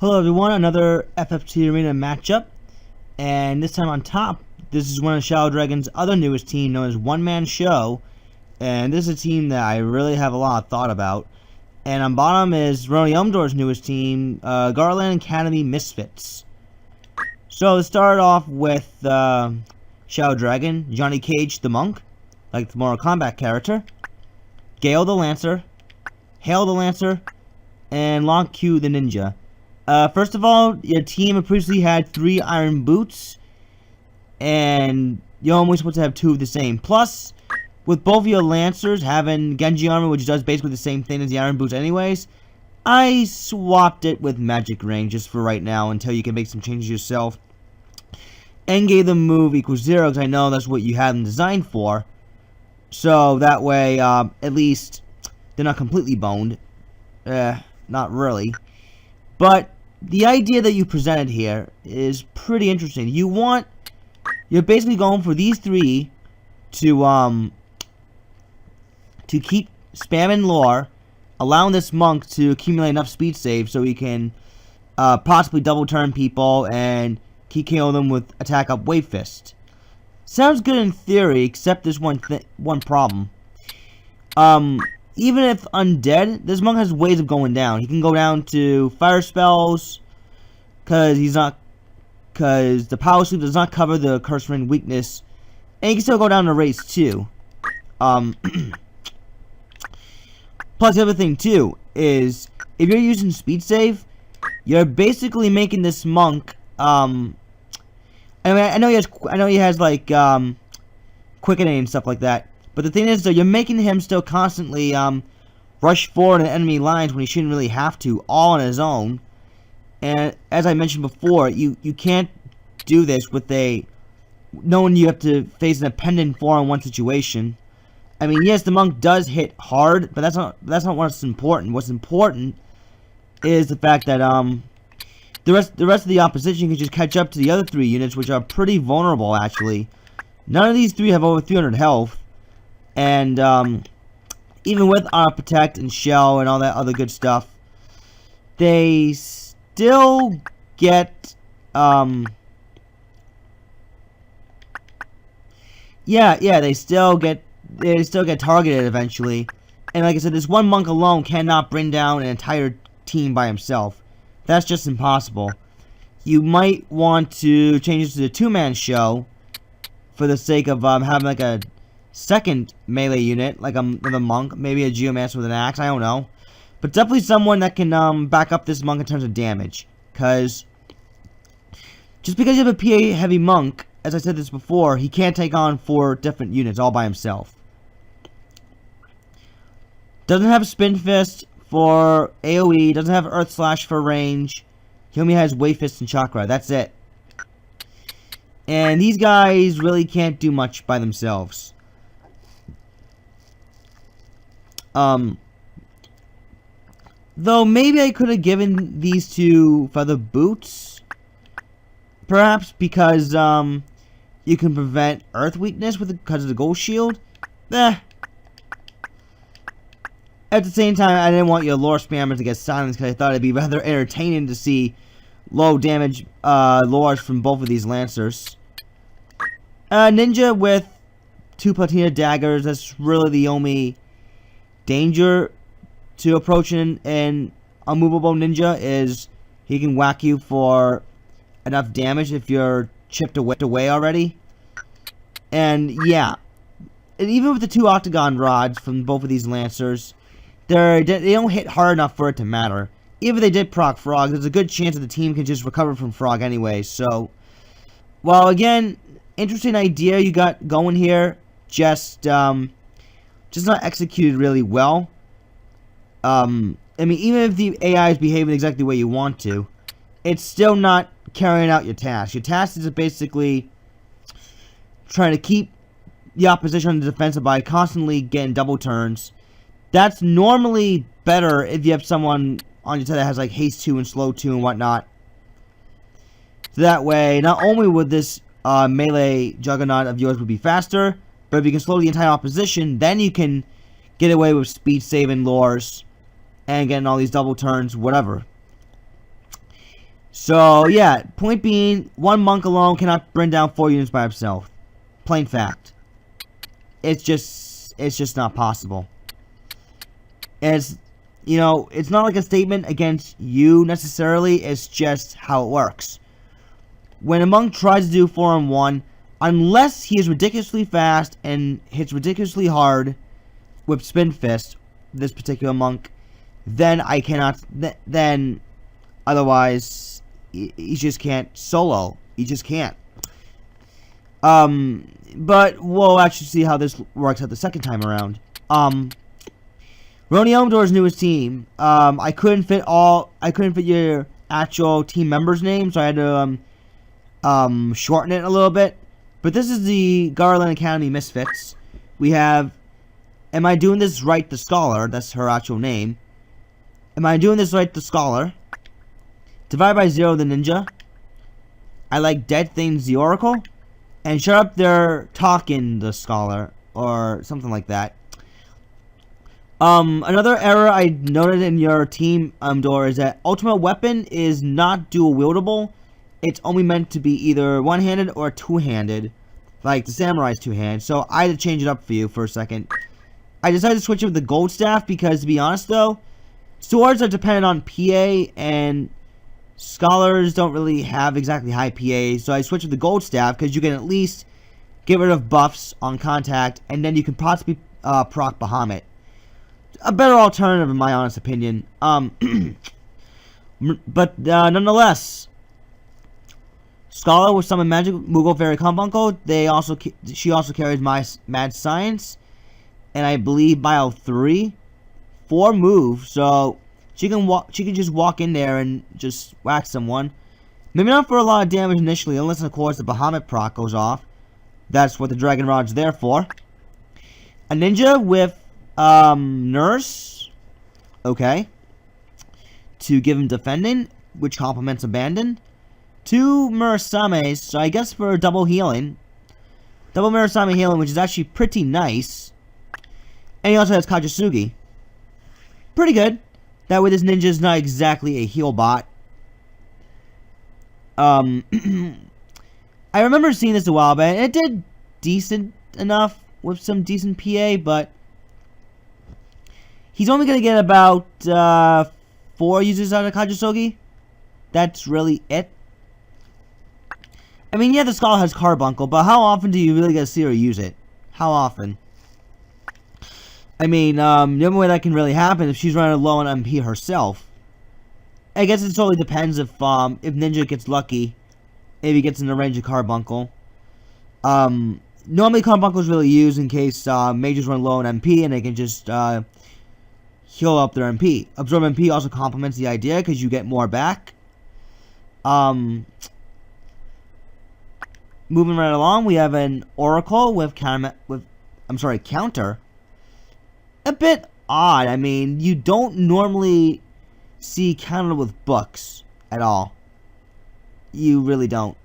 Hello everyone, another FFT Arena matchup, and this time on top, this is one of Shadow Dragon's other newest team known as One Man Show, and this is a team that I really have a lot of thought about. And on bottom is Rouroni Elmdor's newest team, Gariland Academy Misfits. So to start off with Shadow Dragon, Johnny Cage the Monk, like the Mortal Kombat character, Gale the Lancer, Hale the Lancer, and Long Q the Ninja. First of all, your team previously had 3 iron boots, and you're only supposed to have 2 of the same. Plus, with both of your Lancers having Genji armor, which does basically the same thing as the iron boots anyways, I swapped it with magic ring just for right now until you can make some changes yourself. And gave them move equals 0 because I know that's what you had them designed for. So that way, at least they're not completely boned. Not really. But the idea that you presented here is pretty interesting. You're basically going for these 3 to keep spamming lore, allowing this monk to accumulate enough speed save so he can possibly double turn people and keep KO them with attack up wave fist. Sounds good in theory, except there's one problem. Even if undead, this monk has ways of going down. He can go down to fire spells, because the power sleep does not cover the curse ring weakness, and he can still go down to race too. Plus, the other thing too is if you're using speed save, you're basically making this monk. I know he has like quickening and stuff like that. But the thing is, though, you're making him still constantly rush forward in enemy lines when he shouldn't really have to, all on his own. And as I mentioned before, you can't do this with knowing you have to face an appendant 4-on-1 situation. I mean, yes, the monk does hit hard, but that's not what's important. What's important is the fact that the rest of the opposition can just catch up to the other 3 units, which are pretty vulnerable actually. None of these 3 have over 300 health. And even with Armor Protect and Shell and all that other good stuff, they still get they still get targeted eventually. And like I said, this one monk alone cannot bring down an entire team by himself. That's just impossible. You might want to change this to the 2-man show for the sake of having like a second melee unit, like a monk, maybe a geomancer with an axe, I don't know. But definitely someone that can back up this monk in terms of damage. Because just because you have a PA heavy monk, as I said this before, he can't take on 4 different units all by himself. Doesn't have Spin Fist for AoE, doesn't have Earth Slash for range. He only has Wave Fist and Chakra, that's it. And these guys really can't do much by themselves. Though maybe I could have given these 2 feather boots. Perhaps because, you can prevent earth weakness because of the gold shield. At the same time, I didn't want your lore spammers to get silenced because I thought it'd be rather entertaining to see low damage, lores from both of these Lancers. Ninja with 2 Platina daggers, that's really the only danger to approaching an unmovable ninja, is he can whack you for enough damage if you're chipped away already. And yeah, and even with the 2 octagon rods from both of these Lancers, they don't hit hard enough for it to matter. Even if they did proc Frog, there's a good chance that the team can just recover from Frog anyway. So, well, again, interesting idea you got going here, just not executed really well. I mean, even if the AI is behaving exactly the way you want to, it's still not carrying out your task. Your task is basically trying to keep the opposition on the defensive by constantly getting double turns. That's normally better if you have someone on your side that has like haste 2 and slow 2 and whatnot. So that way, not only would this melee juggernaut of yours would be faster, but if you can slow the entire opposition, then you can get away with speed saving lures and getting all these double turns, whatever. So, yeah, point being, one monk alone cannot bring down 4 units by himself. Plain fact. It's just not possible. It's, you know, it's not like a statement against you necessarily, it's just how it works. When a monk tries to do 4-on-1, unless he is ridiculously fast and hits ridiculously hard with Spin Fist, this particular monk, then I cannot, then otherwise, he just can't solo. He just can't. But we'll actually see how this works out the second time around. Rouroni Elmdor's newest team. I couldn't fit your actual team members' names, so I had to shorten it a little bit. But this is the Gariland Academy Misfits. We have, am I doing this right, the Scholar? That's her actual name. Am I doing this right, the Scholar? Divide by 0, the Ninja. I like Dead Things, the Oracle. And shut up there talking, the Scholar. Or something like that. Another error I noted in your team, Elmdor, is that Ultimate Weapon is not dual wieldable. It's only meant to be either one-handed or two-handed, like the Samurai's two-hand. So I had to change it up for you for a second. I decided to switch it with the Gold Staff because, to be honest though, swords are dependent on PA and scholars don't really have exactly high PA. So I switched with the Gold Staff because you can at least get rid of buffs on contact and then you can possibly proc Bahamut. A better alternative in my honest opinion. But nonetheless, Scholar with Summon Magic, Moogle Fairy Carbuncle. She also carries my Mad Science, and I believe Bio 3, 4 move. So she can just walk in there and just whack someone. Maybe not for a lot of damage initially, unless of course the Bahamut proc goes off. That's what the Dragon Rod's there for. A ninja with Nurse, okay, to give him defending, which complements Abandon. 2 Murasames, so I guess for double healing. Double Murasame healing, which is actually pretty nice. And he also has Kajisugi. Pretty good. That way this ninja is not exactly a heal bot. I remember seeing this a while back, and it did decent enough with some decent PA, but he's only going to get about 4 uses out of Kajisugi. That's really it. I mean, yeah, the Scholar has Carbuncle, but how often do you really get to see her use it? How often? I mean, the only way that can really happen is if she's running low on MP herself. I guess it totally depends if Ninja gets lucky, if he gets in the range of Carbuncle. Normally Carbuncle is really used in case mages run low on MP and they can just heal up their MP. Absorb MP also complements the idea because you get more back. Moving right along, we have an Oracle with counter. A bit odd. I mean, you don't normally see counter with books at all. You really don't.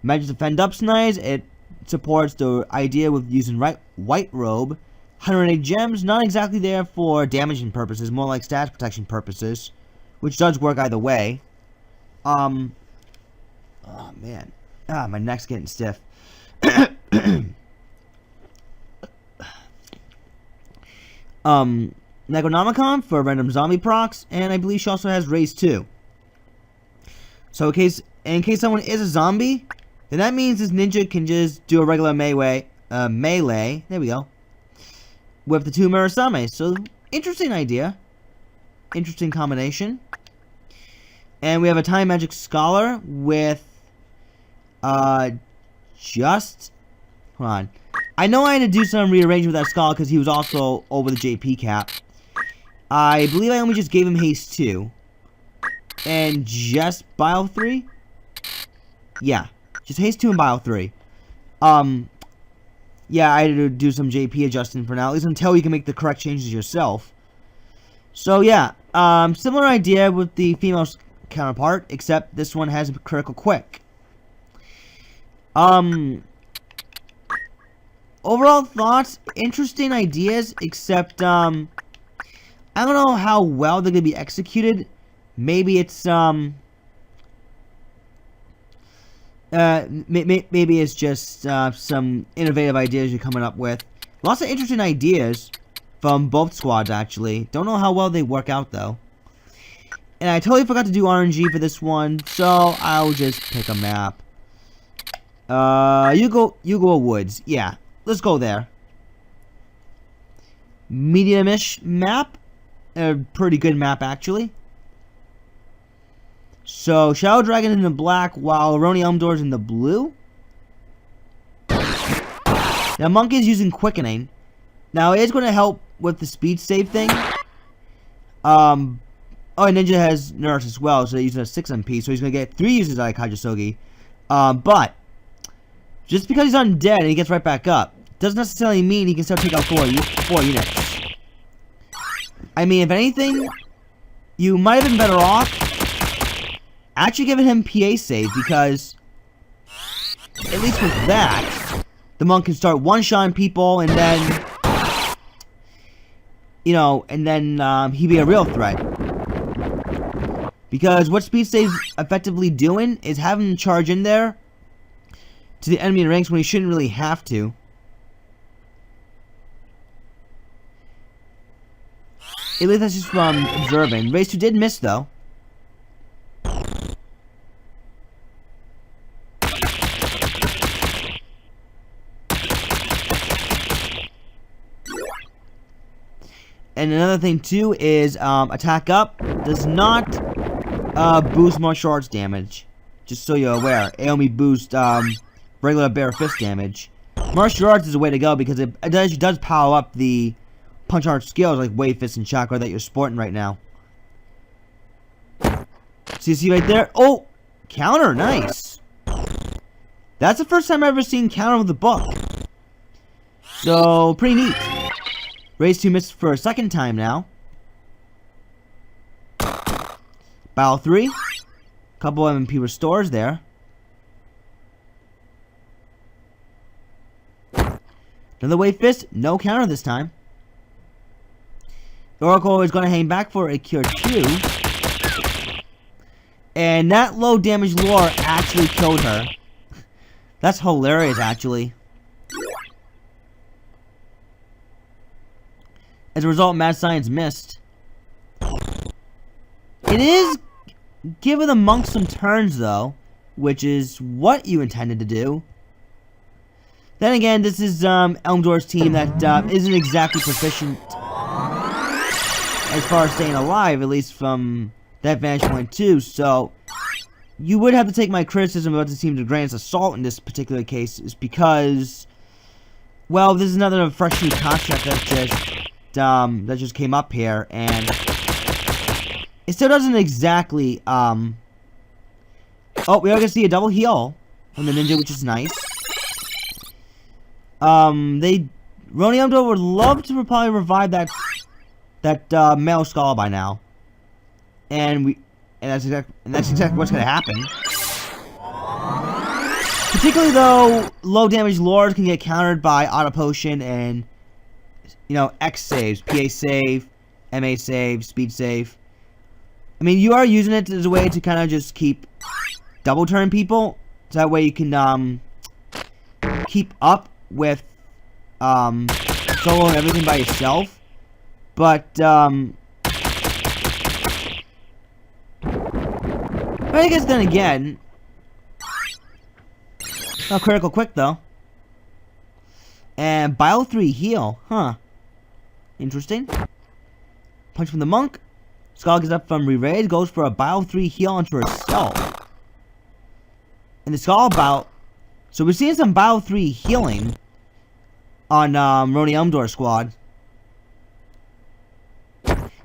Magic Defend Up's nice. It supports the idea with using White Robe. 108 gems, not exactly there for damaging purposes, more like stats protection purposes, which does work either way. Oh man. My neck's getting stiff. Necronomicon for random zombie procs, and I believe she also has Raise 2. So in case someone is a zombie, then that means this ninja can just do a regular melee, there we go, with the 2 Murasames. So, interesting idea. Interesting combination. And we have a Time Magic Scholar with hold on. I know I had to do some rearrangement with that Scholar because he was also over the JP cap. I believe I only just gave him Haste 2. And just Bio 3? Yeah. Just Haste 2 and Bio 3. Yeah, I had to do some JP adjusting for now, at least until you can make the correct changes yourself. So yeah, similar idea with the female counterpart, except this one has a critical quick. Overall thoughts, interesting ideas, except, I don't know how well they're going to be executed. Maybe it's, Maybe it's just some innovative ideas you're coming up with. Lots of interesting ideas from both squads, actually. Don't know how well they work out, though. And I totally forgot to do RNG for this one, so I'll just pick a map. You go woods. Yeah, let's go there. Medium-ish map. A pretty good map, actually. So, Shadow Dragon in the black, while Rouroni Elmdor's in the blue. Now, Monk is using Quickening. Now, it is going to help with the speed save thing. Oh, and Ninja has Nurse as well, so they're using a 6 MP, so he's going to get 3 uses out of Kajasogi. But, just because he's undead and he gets right back up, doesn't necessarily mean he can still take out 4 units. I mean, if anything, you might have been better off actually giving him PA save, because at least with that, the Monk can start one-shotting people, and then, you know, and then he'd be a real threat. Because what Speed Save's effectively doing is having him charge in there to the enemy in ranks when he shouldn't really have to. At least that's just from observing. Race 2 did miss, though. And another thing, too, is attack up does not boost martial arts damage. Just so you're aware. It only boosts regular bare fist damage. Martial arts is a way to go because it does power up the punch art skills like wave fist and chakra that you're sporting right now. So you see right there? Oh! Counter! Nice! That's the first time I've ever seen counter with the book. So, pretty neat. Raise 2 missed for a second time now. Battle 3. Couple of MP restores there. Another wave fist. No counter this time. The Oracle is going to hang back for a cure 2. And that low damage lore actually killed her. That's hilarious, actually. As a result, Mad Science missed. It is giving the Monk some turns, though, which is what you intended to do. Then again, this is Elmdor's team that isn't exactly proficient as far as staying alive, at least from that vantage point too, so you would have to take my criticism about this team to grain of salt in this particular case, is because, well, this is another fresh new concept that just came up here, and it still doesn't exactly, oh, we are going to see a double heal from the Ninja, which is nice. Rouroni Elmdor would love to probably revive that male skull by now, and that's exactly what's gonna happen. Particularly though, low damage lords can get countered by auto potion and, you know, X saves, PA save, MA save, speed save. I mean, you are using it as a way to kind of just keep double turn people, so that way you can keep up with solo and everything by yourself. But I guess then again, not critical quick though. And Bio 3 heal, huh? Interesting. Punch from the Monk. Skull gets up from re-raise, goes for a Bio 3 heal onto herself. And the Skull Bio. So we're seeing some Bio 3 healing on Rouroni Elmdor squad.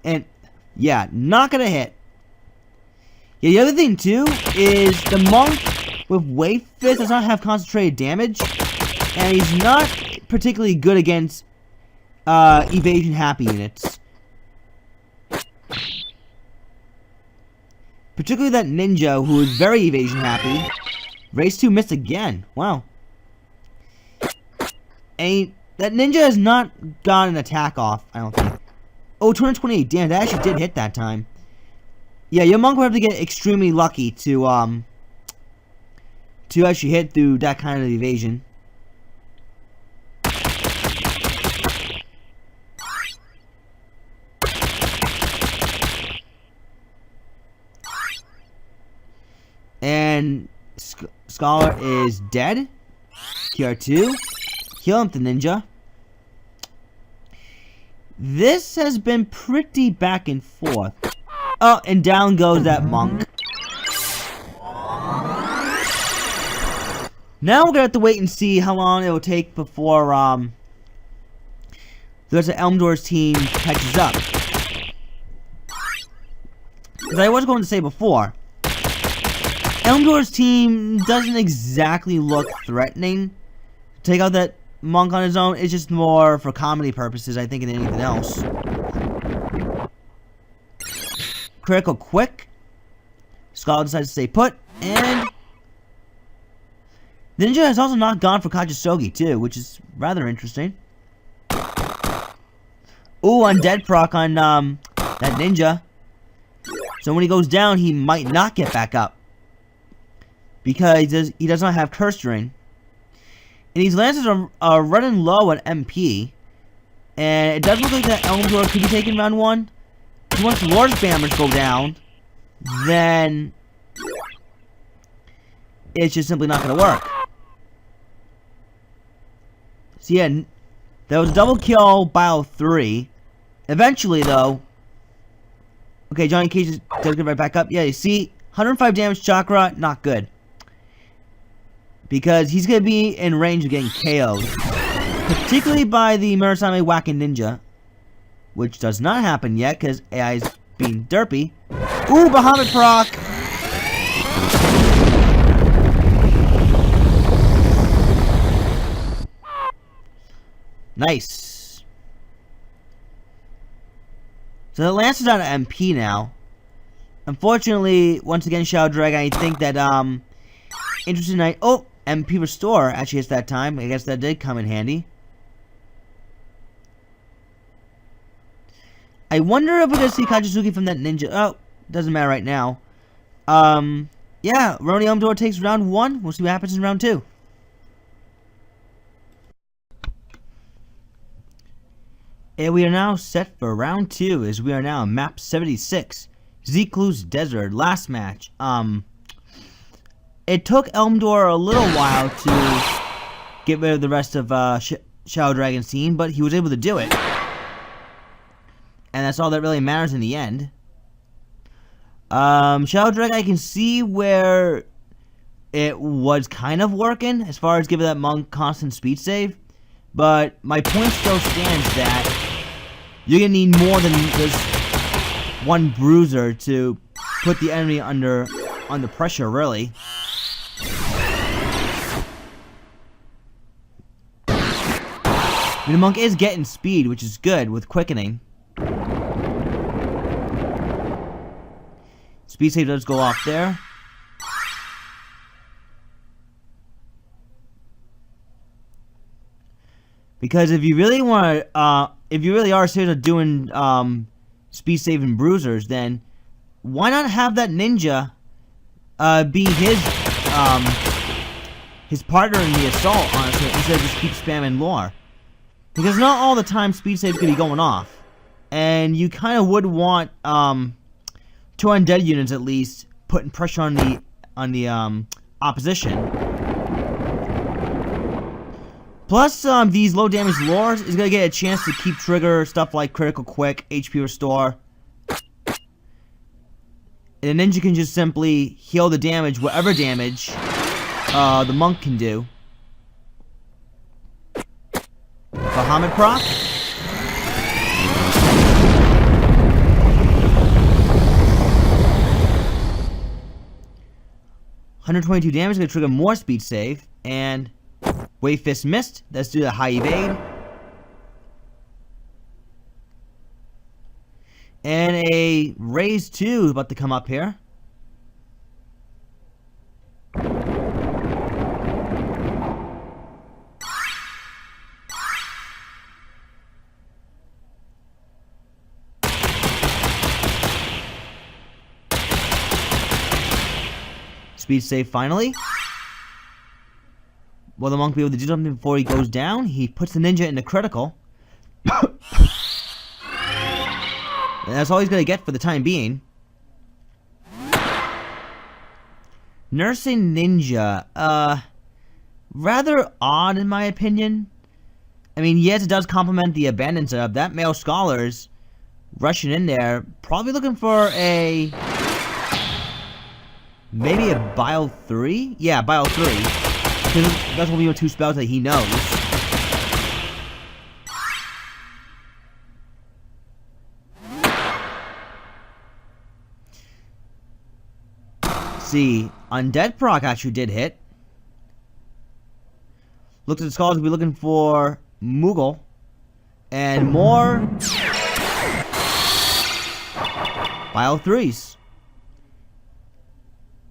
And, yeah, not gonna hit. Yeah, the other thing, too, is the Monk with Wave Fist does not have concentrated damage. And he's not particularly good against evasion happy units. Particularly that Ninja, who is very evasion happy. Race 2 missed again. Wow. And that Ninja has not got an attack off, I don't think. Oh, 228. Damn, that actually did hit that time. Yeah, your Monk will have to get extremely lucky to to actually hit through that kind of evasion. And Scholar is dead. QR2. Heal him, the ninja. This has been pretty back and forth. Oh, and down goes that monk. Now we're gonna have to wait and see how long it will take before the rest of Elmdor's team catches up. As I was going to say before, Elmdor's team doesn't exactly look threatening. To take out that monk on his own, it's just more for comedy purposes, I think, than anything else. Critical quick. Scholar decides to stay put, and Ninja has also not gone for Kachisogi too, which is rather interesting. Ooh, undead proc on that ninja. So when he goes down, he might not get back up. Because he does not have Curse Ring. And these Lancers are running low on MP. And it does look like that Elmdor could be taking round 1. Once Lord Spammers go down, then it's just simply not going to work. So yeah, that was a double kill, Bio 3. Eventually, though... Okay, Johnny Cage does get right back up. Yeah, you see, 105 damage Chakra, not good. Because he's going to be in range of getting KO'd. Particularly by the Murasame Whacking Ninja. Which does not happen yet, because AI is being derpy. Ooh, Bahamut proc! Nice. So the Lancer's out of MP now. Unfortunately, once again, Shadow Dragon, I think that, interesting night. Oh, MP Restore actually hits that time. I guess that did come in handy. I wonder if we're gonna see Kachizuki from that ninja. Oh, doesn't matter right now. Yeah, Rouroni Elmdor takes round 1. We'll see what happens in round 2. And we are now set for round 2, as we are now on map 76. Zeklu's Desert, last match. It took Elmdor a little while to get rid of the rest of Shadow Dragon's team, but he was able to do it. And that's all that really matters in the end. Shadow Dragon, I can see where it was kind of working, as far as giving that monk constant speed save. But my point still stands that you're going to need more than just one bruiser to put the enemy under pressure, really. I mean, the monk is getting speed, which is good with quickening. Speed save does go off there. Because if you really want to, if you really are serious about doing speed save and bruisers, then why not have that ninja be his partner in the assault, honestly, instead of just keep spamming lore. Because not all the time speed saves could be going off, and you kind of would want 2 undead units at least putting pressure on the opposition. Plus, these low damage lures is gonna get a chance to keep trigger stuff like critical quick, HP restore. And the ninja can just simply heal the damage, whatever damage the monk can do. Bahamut proc. $122 damage, gonna trigger more speed save, and Wave Fist missed. Let's do the high evade. And a raise 2 is about to come up here. Speed save finally. will the monk be able to do something before he goes down? He puts the ninja into critical. And that's all he's going to get for the time being. Nursing ninja. Rather odd in my opinion. I mean, yes, it does complement the abandoned setup. That male scholar's rushing in there, probably looking for a... maybe a Bile 3? Yeah, Bile 3. Because that's one of the 2 spells that he knows. See, Undead proc actually did hit. Looks at the scholars, we'll be looking for Moogle. And more Bile 3s.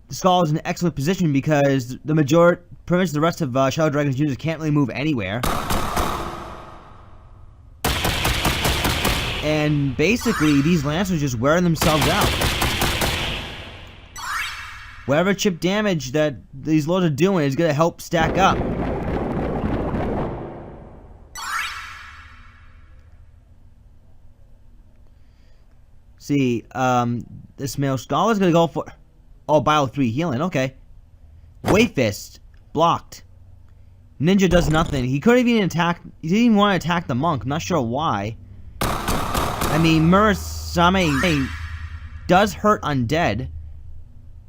The Skull is in an excellent position because the majority, pretty much the rest of Shadow Dragon's units can't really move anywhere. And basically, these Lancers just wearing themselves out. Whatever chip damage that these lords are doing is going to help stack up. See, this male scholar is going to go for... oh, Bile 3 healing, okay. Wave Fist, blocked. Ninja does nothing. He couldn't even attack... he didn't even want to attack the monk. I'm not sure why. I mean, Murasame does hurt undead.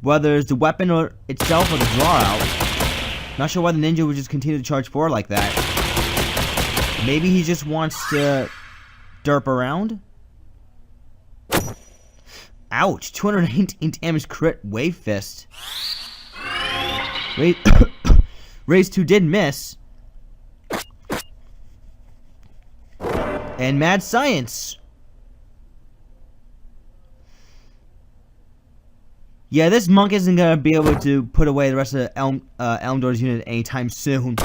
Whether it's the weapon or itself or the draw out. Not sure why the ninja would just continue to charge forward like that. Maybe he just wants to derp around? Ouch, 219 damage crit Wave Fist. Raise 2 did miss. And Mad Science. Yeah, this monk isn't going to be able to put away the rest of Elmdor's unit anytime soon.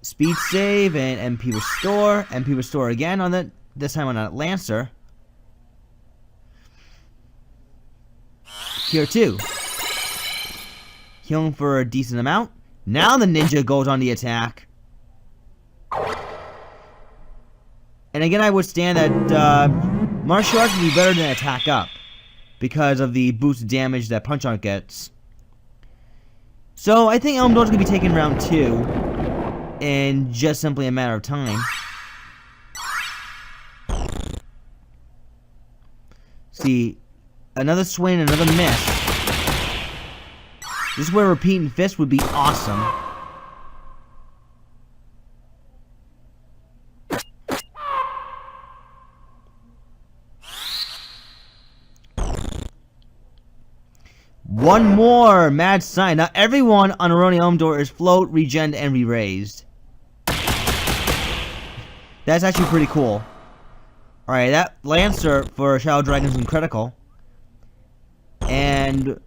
Speed save and MP restore. MP restore again on that. This time on a Lancer. Cure 2. Healing for a decent amount. Now the ninja goes on the attack. And again, I would stand that martial arts would be better than attack up because of the boost damage that punch out gets. So I think Elmdor's gonna be taking round 2. In just simply a matter of time. See, another swing, another miss. This is where repeating fist would be awesome. One more Mad Sign. Now everyone on Rouroni Elmdor is float, regen, and re-raised. That's actually pretty cool. Alright, that Lancer for Shadow Dragon's in critical. And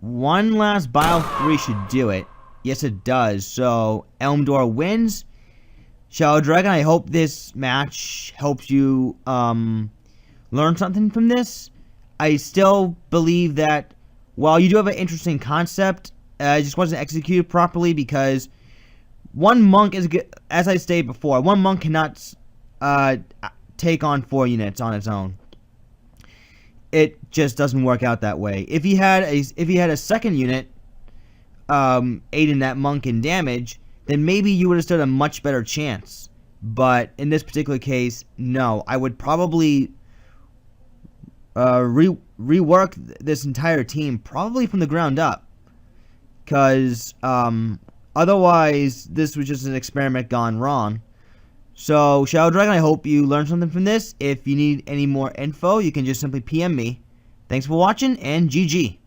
one last Bile 3 should do it. Yes, it does. So, Elmdor wins. Shadow Dragon, I hope this match helps you learn something from this. I still believe that while you do have an interesting concept, it just wasn't executed properly because one monk is, as I stated before, one monk cannot take on 4 units on its own. It just doesn't work out that way. If he had a second unit aiding that monk in damage, then maybe you would have stood a much better chance. But in this particular case, no. I would probably rework this entire team probably from the ground up, because otherwise this was just an experiment gone wrong. So Shadow Dragon, I hope you learned something from this. If you need any more info, you can just simply PM me. Thanks for watching, and GG.